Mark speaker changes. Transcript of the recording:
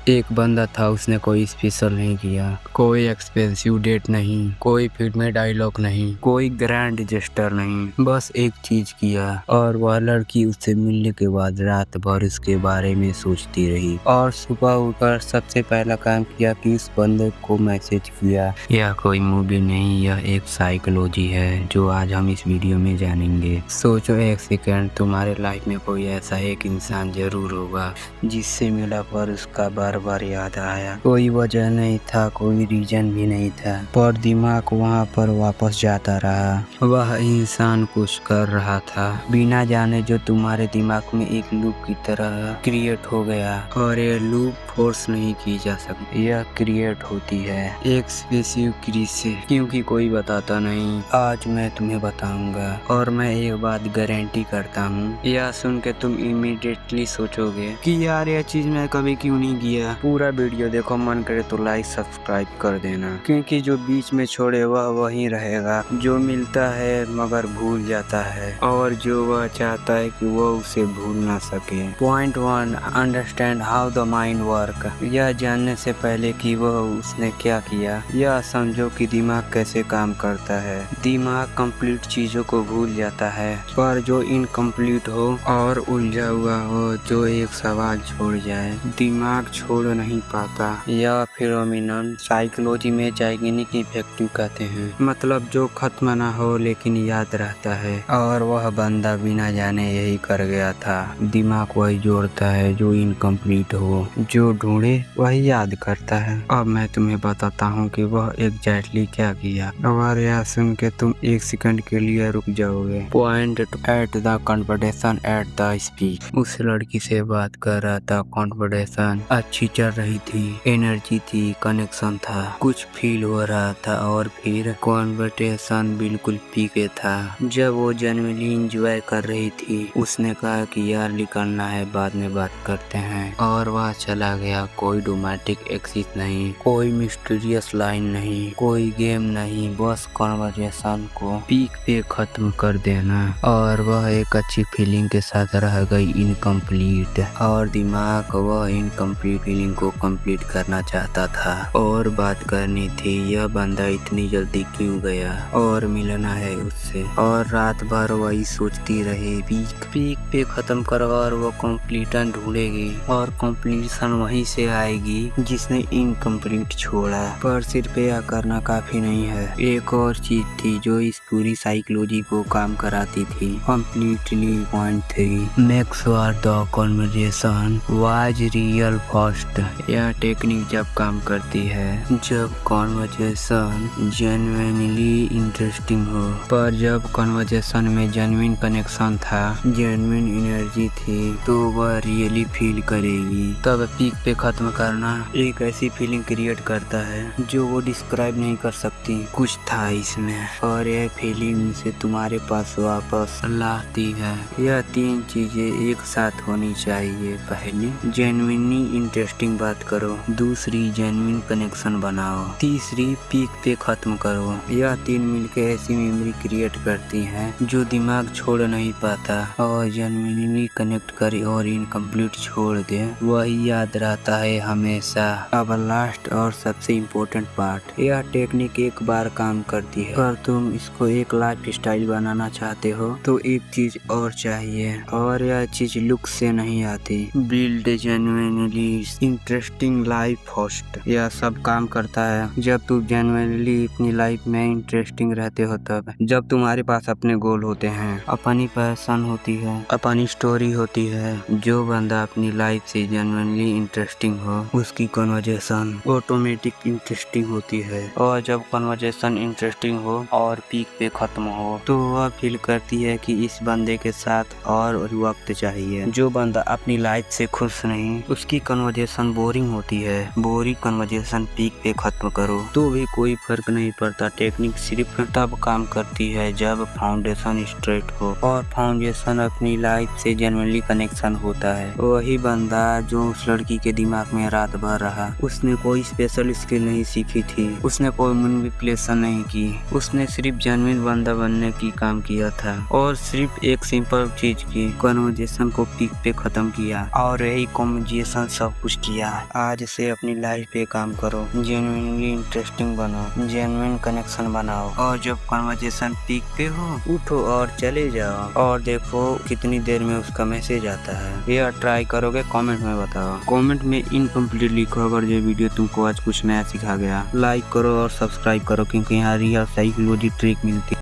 Speaker 1: एक बंदा था, उसने कोई स्पेशल नहीं किया, कोई एक्सपेंसिव डेट नहीं, कोई फिल्मी डायलॉग नहीं, कोई ग्रैंड जेस्टर नहीं, बस एक चीज किया और वह लड़की उससे मिलने के बाद रात भर उसके बारे में सोचती रही और सुबह उठकर सबसे पहला काम किया कि उस बंदे को मैसेज किया। यह कोई मूवी नहीं, यह एक साइकोलॉजी है जो आज हम इस वीडियो में जानेंगे। सोचो एक सेकेंड, तुम्हारे लाइफ में कोई ऐसा एक इंसान जरूर होगा जिससे मिला पर उसका बार बार याद आया। कोई वजह नहीं था, कोई रीजन भी नहीं था, पर दिमाग वहाँ पर वापस जाता रहा। वह इंसान कुछ कर रहा था बिना जाने जो तुम्हारे दिमाग में एक लूप की तरह क्रिएट हो गया, और ये लूप फोर्स नहीं की जा सकती, यह क्रिएट होती है एक स्पेसिफिक क्री से, क्योंकि कोई बताता नहीं। आज मैं तुम्हें बताऊंगा और मैं एक बात गारंटी करता हूँ, यह सुन के तुम इमीडिएटली सोचोगे कि यार यह चीज मैं कभी क्यों नहीं किया। पूरा वीडियो देखो, मन करे तो लाइक सब्सक्राइब कर देना, क्योंकि जो बीच में छोड़े वह वहीं रहेगा, जो मिलता है मगर भूल जाता है, और जो वह चाहता है कि वो उसे भूल ना सके। Point 1, understand how the mind work. यह जानने से पहले कि वह उसने क्या किया, यह समझो कि दिमाग कैसे काम करता है। दिमाग कंप्लीट चीजों को भूल जाता है, पर जो इनकम्प्लीट हो और उलझा हुआ हो, जो एक सवाल छोड़ जाए, दिमाग छोड़ नहीं पाता। यह फिनोमिनन साइकोलॉजी में जाइगेनिक इफेक्टिव कहते हैं, मतलब जो खत्म ना हो लेकिन याद रहता है, और वह बंदा बिना जाने यही कर गया था। दिमाग वही जोड़ता है जो इनकम्प्लीट हो, जो ढूंढे वही याद करता है। अब मैं तुम्हें बताता हूँ कि वह एग्जैक्टली क्या किया। अगर यह सुन के तुम एक सेकंड के लिए रुक जाओगे। Point at the conversation at the speech. उस लड़की से बात कर रहा था, कन्वर्सेशन अच्छी चल रही थी, एनर्जी थी, कनेक्शन था, कुछ फील हो रहा था, और फिर कन्वर्सेशन बिल्कुल पीके था। जब वो जेन्युइनली एंजॉय कर रही थी, उसने कहा कि यार निकलना है, बाद में बात करते हैं, और वह चला गया। कोई रोमांटिक एक्सिस नहीं, कोई मिस्टीरियस लाइन नहीं, कोई गेम नहीं, बस कन्वर्सेशन को पीक पे खत्म कर देना। और वह एक अच्छी फीलिंग के साथ रह गई इनकम्प्लीट, और दिमाग वह इनकम्प्लीट फीलिंग को कंप्लीट करना चाहता था और बात करनी थी। यह बंदा इतनी जल्दी क्यों गया और मिलना है उससे, और रात भर वही सोचती रही। पीक पे खत्म कर और वो कंप्लीटन ढूंढेगी, और कंप्लीशन वहीं से आएगी जिसने इनकम्प्लीट छोड़ा। पर सिर्फ यह करना काफी नहीं है, एक और चीज थी जो इस पूरी साइकोलॉजी को काम कराती थी। Completely point 3, make sure the conversation was real first. यह टेक्निक जब काम करती है जब कन्वर्सेशन जेन्युइनली इंटरेस्टिंग हो, पर जब कन्वर्सेशन में जेन्युइन कनेक्शन था, जेन्युइन एनर्जी थी, तो वह रियली फील करेगी। तब पीक पे खत्म करना एक ऐसी फीलिंग क्रिएट करता है जो वो डिस्क्राइब नहीं कर सकती। कुछ था इसमें, और यह फीलिंग से तुम्हारे पास वापस लाती है। यह 3 चीजें एक साथ होनी चाहिए। पहली, जेन्युइनली इंटरेस्टिंग बात करो। दूसरी, जेन्युइन कनेक्शन बनाओ। तीसरी, पीक पे खत्म करो। यह 3 मिलकर ऐसी मेमोरी क्रिएट करती हैं जो दिमाग छोड़ नहीं पाता, और जेन्युइनली कनेक्ट करे और इनकम्प्लीट छोड़ दे वही याद रहता है हमेशा। अब लास्ट और सबसे इम्पोर्टेंट पार्ट, यह टेक्निक एक बार काम करती है, अगर तुम इसको एक लाइफ स्टाइल बनाना चाहते हो तो एक चीज और चाहिए, और यह चीज लुक से नहीं आती। Build genuinely interesting life first. यह सब काम करता है जब तुम जेन्युइनली अपनी लाइफ में इंटरेस्टिंग रहते हो, तब जब तुम्हारे पास अपने गोल होते हैं, अपनी पैशन होती है, अपनी स्टोरी होती है। जो बंदा अपनी लाइफ से जेन्युइनली इंटरेस्टिंग हो, उसकी कन्वर्सेशन ऑटोमेटिक इंटरेस्टिंग होती है, और जब कन्वर्सेशन इंटरेस्टिंग हो और पीक पे खत्म हो, तो वह फील करती है कि इस बंदे के साथ और वक्त चाहिए। जो बंदा अपनी लाइफ से खुश नहीं, उसकी कन्वर्सेशन बोरिंग होती है। बोरिंग कन्वर्सेशन पीक पे खत्म करो तो भी कोई फर्क नहीं पड़ता। टेक्निक सिर्फ तब काम करती है जब फाउंडेशन स्ट्रेट हो, और फाउंडेशन अपनी लाइफ से जेन्युइनली कनेक्शन होता है। वही बंदा जो उस लड़की के दिमाग में रात भर रहा। उसने कोई स्पेशल स्किल नहीं सीखी थी, उसने कोई मैनिपुलेशन नहीं की, उसने सिर्फ जेन्युइन बंदा बनने की काम किया था और सिर्फ एक सिंपल चीज की, कन्वर्जेशन को पीक पे खत्म किया और यही कन्वर्जेशन सब कुछ किया। आज से अपनी लाइफ पे काम करो, जेन्युइनली इंटरेस्टिंग बनो, जेन्युइन कनेक्शन बनाओ और जब कन्वर्जेशन पीक पे हो उठो और चले जाओ और देखो कितनी देर में उसका मैसेज आता है। या ट्राई करोगे? कमेंट में बताओ। कमेंट में इनकम्प्लीट लिखो अगर ये वीडियो तुमको आज कुछ नया सिखा गया। लाइक करो और सब्सक्राइब करो क्योंकि यहाँ रियल साइकोलॉजी ट्रिक मिलती है।